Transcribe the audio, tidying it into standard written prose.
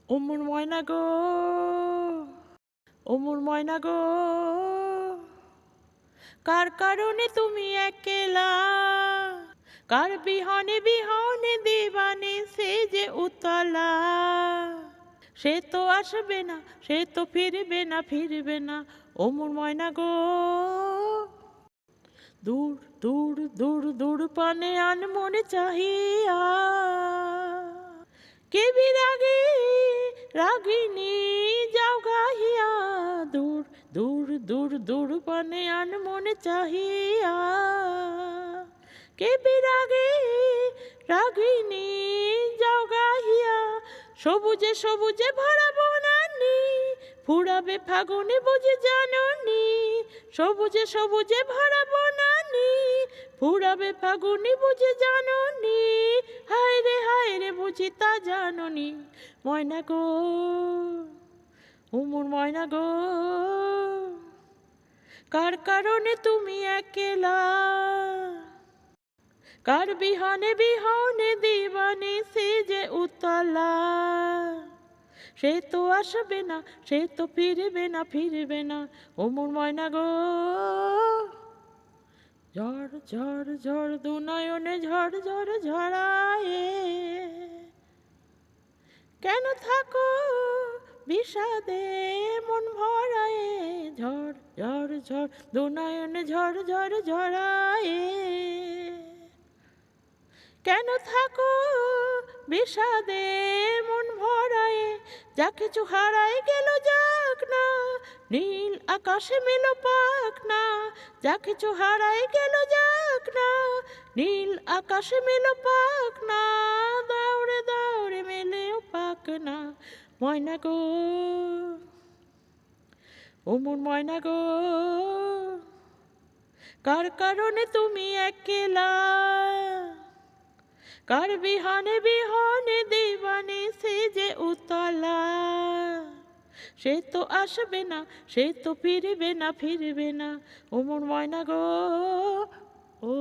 ওমর ময়না গো, ওমর ময়না গো, কার কারণে তুমি একলা, কার বিহনে বিহনে দিবানে সে যে উতলা। সে তো আসবে না, সে তো ফিরবে না, ফিরবে না, ওমর ময়না গো। দূর দূর দূর দূর পানে আনমনে চাহিয়া, কে বিরাগে রাগিনী যাও গাহিয়া। দূর দূর দূর দূর পানে আনমনে চাহিয়া, কে বিরাগে রাগিনী যাও গাহিয়া। সবুজে সবুজে ভরা বনানি, ফুরাবে ফাগুনে বুঝি জাননি। সবুজে সবুজে ভরা বনানি, ফুরাবে ফাগুনে বুঝি জাননি। হায় রে বুঝি তা জাননি। ময়না গো, ওমর ময়না গো, কার কারণে তুমি একলা, কার বিহনে বিহনে দিবানে সে যে উতলা। সে তো আসবে না, সে তো ফিরবে না, ফিরবে না, ওমর ময়না গো। ঝড় ঝড় ঝড় দু নয়নে ঝড় ঝড় ঝড়ায়ে, কেন থাকো বিষাদে মন ভরায়ে। ঝড় ঝড় ঝড় দু নয়নে ঝড় ঝড় ঝড়ায়ে, কেন থাকো বিষাদে মন ভরায়ে। যা কিছু হারাই গেল যাক না, নীল আকাশে মেল পাক না। যা কিছু হারাই গেল যাক না, নীল আকাশে মেল পাক না। দৌড়ে দৌড়ে মেলেও পাক না। ময়না গো, ওমর ময়না গো, কার কারণে তুমি একলা, কার বিহনে বিহনে দিবানে সে যে উতলা। সে তো আসবে না, সে তো ফিরবে না, ফিরবে না, ওমর ময়না গো। ও